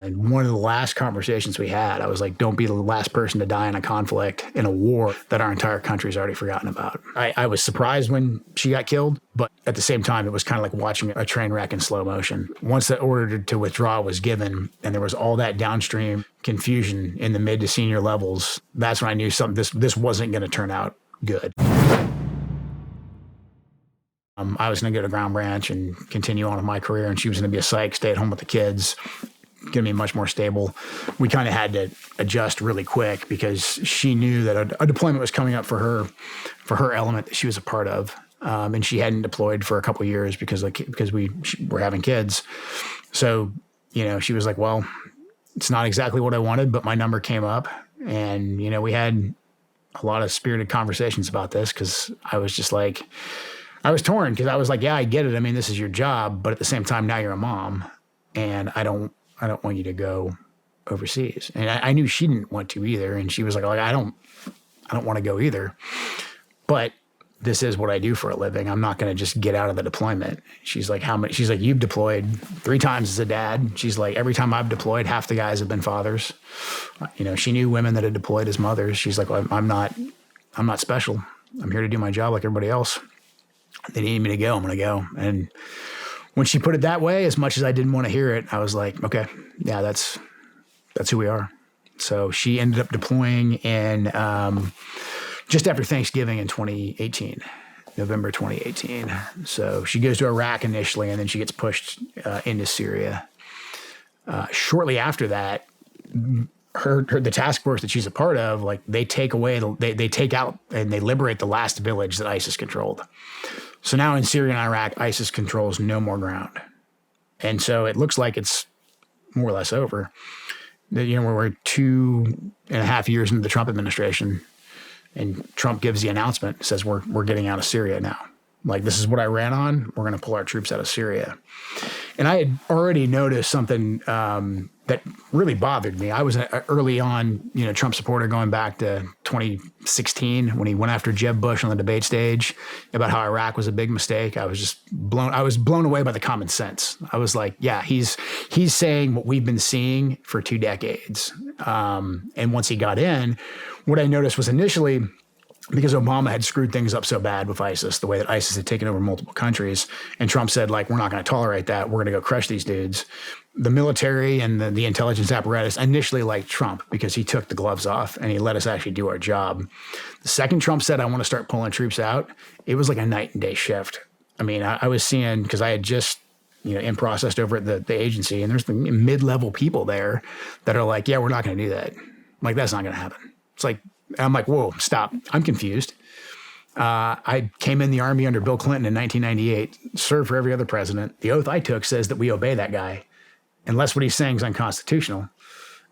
And one of the last conversations we had, I was like, don't be the last person to die in a conflict, in a war that our entire country's already forgotten about. I was surprised when she got killed, but at the same time, it was kind of like watching a train wreck in slow motion. Once the order to withdraw was given and there was all that downstream confusion in the mid to senior levels, that's when I knew this wasn't going to turn out good. I was going to go to Ground Branch and continue on with my career, and she was going to be a psych, stay at home with the kids, going to be much more stable. We kind of had to adjust really quick because she knew that a deployment was coming up for her element that she was a part of. And she hadn't deployed for a couple of years because we were having kids. So, she was like, well, it's not exactly what I wanted, but my number came up, and, we had a lot of spirited conversations about this because I was just like, I was torn because I was like, yeah, I get it. I mean, this is your job, but at the same time, now you're a mom, and I don't want you to go overseas. And I knew she didn't want to either. And she was like, I don't want to go either, but this is what I do for a living. I'm not going to just get out of the deployment. She's like, she's like, you've deployed 3 times as a dad. She's like, every time I've deployed, half the guys have been fathers. She knew women that had deployed as mothers. She's like, well, I'm not special. I'm here to do my job like everybody else. They need me to go. I'm going to go. And when she put it that way, as much as I didn't want to hear it, I was like, okay, yeah, that's who we are. So she ended up deploying in just after Thanksgiving in 2018, November 2018. So she goes to Iraq initially, and then she gets pushed into Syria. Shortly after that, the task force that she's a part of, like they take out and they liberate the last village that ISIS controlled. So now in Syria and Iraq, ISIS controls no more ground. And so it looks like it's more or less over. We're 2.5 years into the Trump administration, and Trump gives the announcement, says we're getting out of Syria now. Like, this is what I ran on. We're going to pull our troops out of Syria. And I had already noticed something that really bothered me. I was early on, Trump supporter going back to 2016 when he went after Jeb Bush on the debate stage about how Iraq was a big mistake. I was blown away by the common sense. I was like, yeah, he's saying what we've been seeing for 2 decades. And once he got in, what I noticed was initially, because Obama had screwed things up so bad with ISIS, the way that ISIS had taken over multiple countries, and Trump said, like, we're not going to tolerate that. We're going to go crush these dudes. The military and the intelligence apparatus initially liked Trump because he took the gloves off and he let us actually do our job. The second Trump said, I want to start pulling troops out, it was like a night and day shift. I mean, I was seeing, because I had just in processed over at the agency, and there's the mid-level people there that are like, yeah, we're not going to do that. I'm like, that's not going to happen. It's like, I'm like, whoa, stop. I'm confused. I came in the Army under Bill Clinton in 1998, served for every other president. The oath I took says that we obey that guy, unless what he's saying is unconstitutional.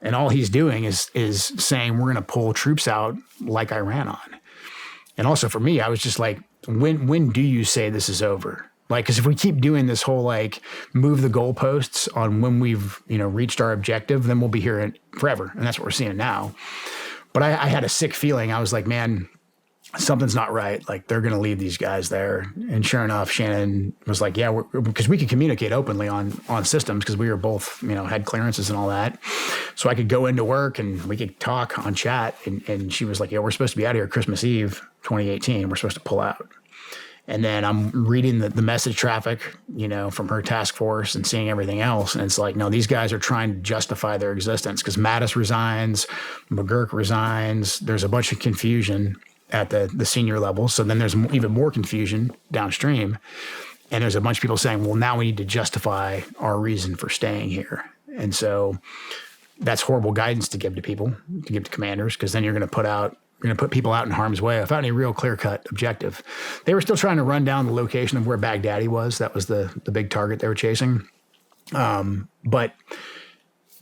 And all he's doing is saying we're going to pull troops out like I ran on. And also for me, I was just like, when do you say this is over? Like, because if we keep doing this whole, like, move the goalposts on when we've, reached our objective, then we'll be here forever. And that's what we're seeing now. But I had a sick feeling. I was like, man, something's not right. Like, they're going to leave these guys there. And sure enough, Shannon was like, yeah, because we could communicate openly on systems because we were both, had clearances and all that. So I could go into work and we could talk on chat. And she was like, yeah, we're supposed to be out of here Christmas Eve, 2018. We're supposed to pull out. And then I'm reading the message traffic, from her task force and seeing everything else. And it's like, no, these guys are trying to justify their existence because Mattis resigns, McGurk resigns. There's a bunch of confusion at the senior level. So then there's even more confusion downstream. And there's a bunch of people saying, well, now we need to justify our reason for staying here. And so that's horrible guidance to give to people, to give to commanders, because then you're going to put people out in harm's way without any real clear-cut objective. They were still trying to run down the location of where Baghdadi was. That was the big target they were chasing. But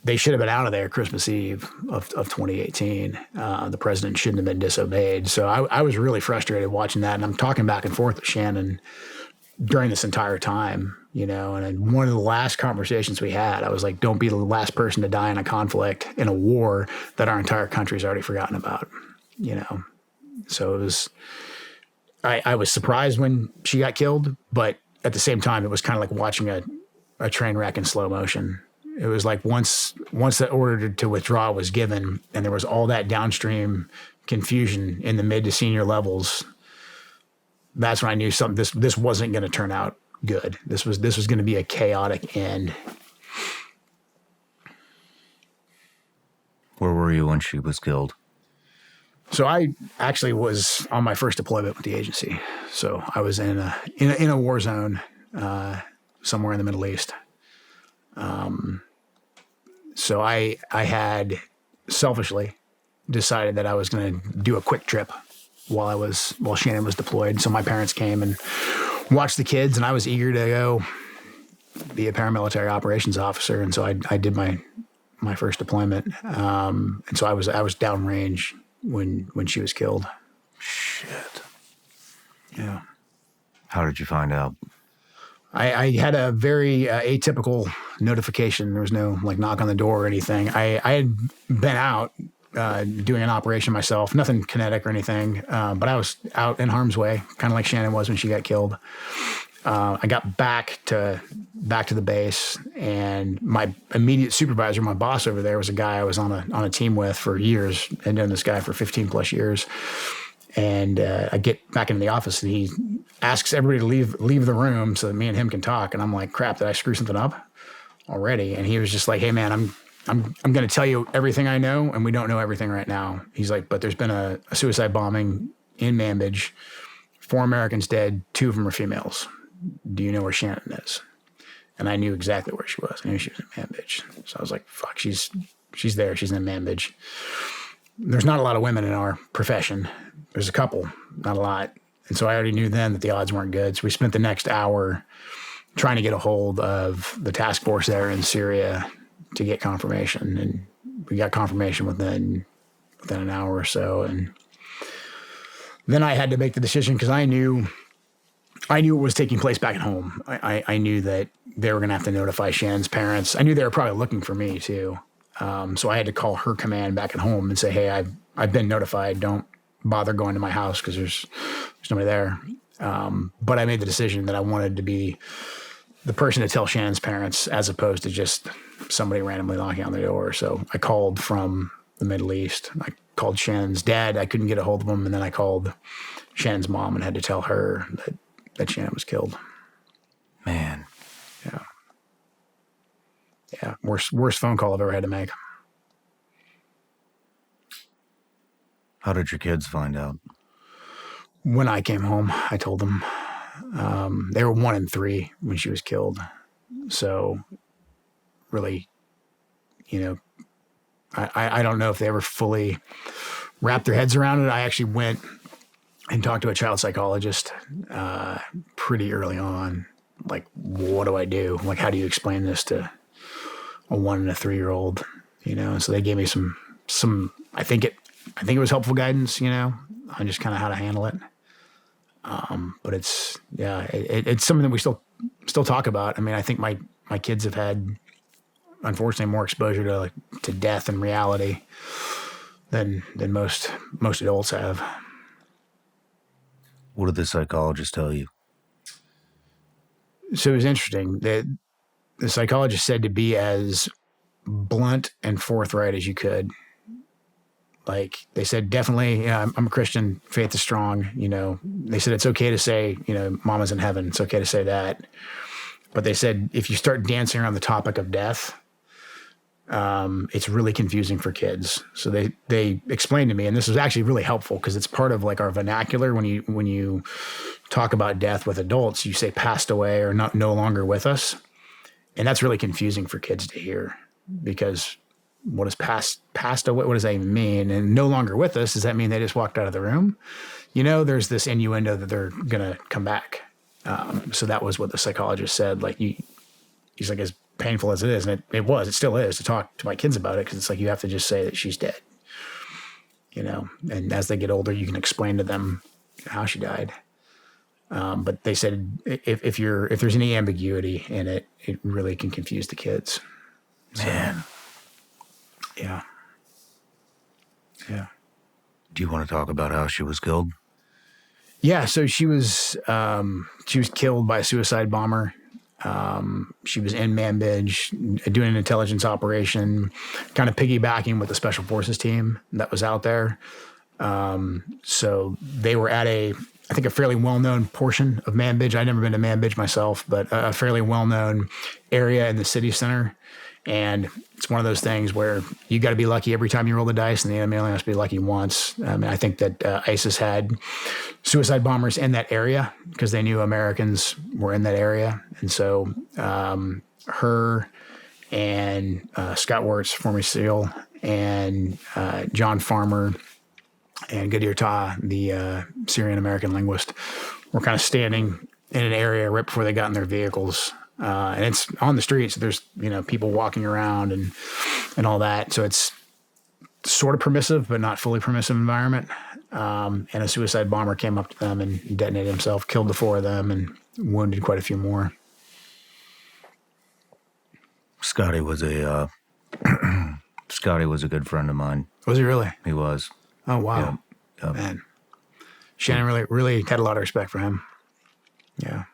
they should have been out of there Christmas Eve of 2018. The president shouldn't have been disobeyed. So I was really frustrated watching that. And I'm talking back and forth with Shannon during this entire time, and in one of the last conversations we had, I was like, don't be the last person to die in a conflict, in a war that our entire country's already forgotten about. So it was, I was surprised when she got killed, but at the same time, it was kind of like watching a train wreck in slow motion. It was like once that order to withdraw was given and there was all that downstream confusion in the mid to senior levels, that's when I knew something, this wasn't going to turn out good. This was going to be a chaotic end. Where were you when she was killed? So I actually was on my first deployment with the agency. So I was in a war zone, somewhere in the Middle East. So I had selfishly decided that I was going to do a quick trip while Shannon was deployed. So my parents came and watched the kids, and I was eager to go be a paramilitary operations officer. And so I did my first deployment. And so I was downrange when she was killed. Shit. Yeah. How did you find out? I had a very atypical notification. There was no like knock on the door or anything. I had been out doing an operation myself, nothing kinetic or anything, but I was out in harm's way, kind of like Shannon was when she got killed. I got back to the base, and my immediate supervisor, my boss over there, was a guy I was on a team with for years, and known this guy for 15 plus years. And I get back into the office, and he asks everybody to leave the room so that me and him can talk. And I'm like, crap, did I screw something up already? And he was just like, hey man, I'm going to tell you everything I know, and we don't know everything right now. He's like, but there's been a suicide bombing in Manbij, 4 Americans dead, 2 of them are females. Do you know where Shannon is? And I knew exactly where she was. I knew she was in Manbij. So I was like, fuck, she's there. She's in Manbij. There's not a lot of women in our profession. There's a couple, not a lot. And so I already knew then that the odds weren't good. So we spent the next hour trying to get a hold of the task force there in Syria to get confirmation. And we got confirmation within an hour or so. And then I had to make the decision because I knew what was taking place back at home. I knew that they were going to have to notify Shannon's parents. I knew they were probably looking for me too. So I had to call her command back at home and say, hey, I've been notified. Don't bother going to my house because there's nobody there. But I made the decision that I wanted to be the person to tell Shannon's parents as opposed to just somebody randomly knocking on the door. So I called from the Middle East. I called Shannon's dad. I couldn't get a hold of him. And then I called Shannon's mom and had to tell her that Shannon was killed. Man. Yeah. Yeah. Worst phone call I've ever had to make. How did your kids find out? When I came home, I told them. They were 1 and 3 when she was killed. So really, I don't know if they ever fully wrapped their heads around it. I actually went and talked to a child psychologist pretty early on. Like, what do I do? Like, how do you explain this to a 1 and a 3-year-old? And so they gave me some. I think it was helpful guidance, on just kind of how to handle it. But it's something that we still talk about. I mean, I think my kids have had, unfortunately, more exposure to death and reality than most adults have. What did the psychologist tell you? So it was interesting that the psychologist said to be as blunt and forthright as you could. Like they said, definitely, I'm a Christian, faith is strong. They said it's okay to say, mama's in heaven. It's okay to say that. But they said, if you start dancing around the topic of death, it's really confusing for kids. So they explained to me, and this was actually really helpful because it's part of like our vernacular. When you talk about death with adults, you say passed away or no longer with us. And that's really confusing for kids to hear because what is passed away? What does that even mean? And no longer with us, does that mean they just walked out of the room? There's this innuendo that they're going to come back. So that was what the psychologist said. Like he's like, as painful as it is, and it still is to talk to my kids about it. Cause it's like, you have to just say that she's dead, and as they get older, you can explain to them how she died. But they said, if there's any ambiguity in it, it really can confuse the kids. Man. Yeah. Yeah. Do you want to talk about how she was killed? Yeah. So she was killed by a suicide bomber. She was in Manbij doing an intelligence operation, kind of piggybacking with the special forces team that was out there. So they were at I think a fairly well-known portion of Manbij. I'd never been to Manbij myself, but a fairly well-known area in the city center. And it's one of those things where you got to be lucky every time you roll the dice, and the enemy only has to be lucky once. I mean, I think that ISIS had suicide bombers in that area because they knew Americans were in that area. And so her and Scott Wirtz, former SEAL, and John Farmer and Goodyear Ta, the Syrian American linguist, were kind of standing in an area right before they got in their vehicles. And it's on the streets. There's, people walking around and all that. So it's sort of permissive, but not fully permissive environment. And a suicide bomber came up to them and detonated himself, killed the 4 of them and wounded quite a few more. Scotty was a good friend of mine. Was he really? He was. Oh, wow. Yeah. Man. Shannon really had a lot of respect for him. Yeah.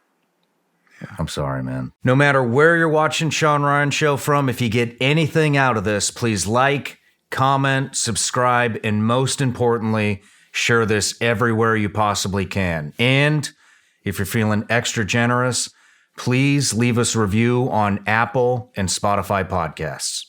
I'm sorry, man. No matter where you're watching Shawn Ryan Show from, if you get anything out of this, please like, comment, subscribe, and most importantly, share this everywhere you possibly can. And if you're feeling extra generous, please leave us a review on Apple and Spotify podcasts.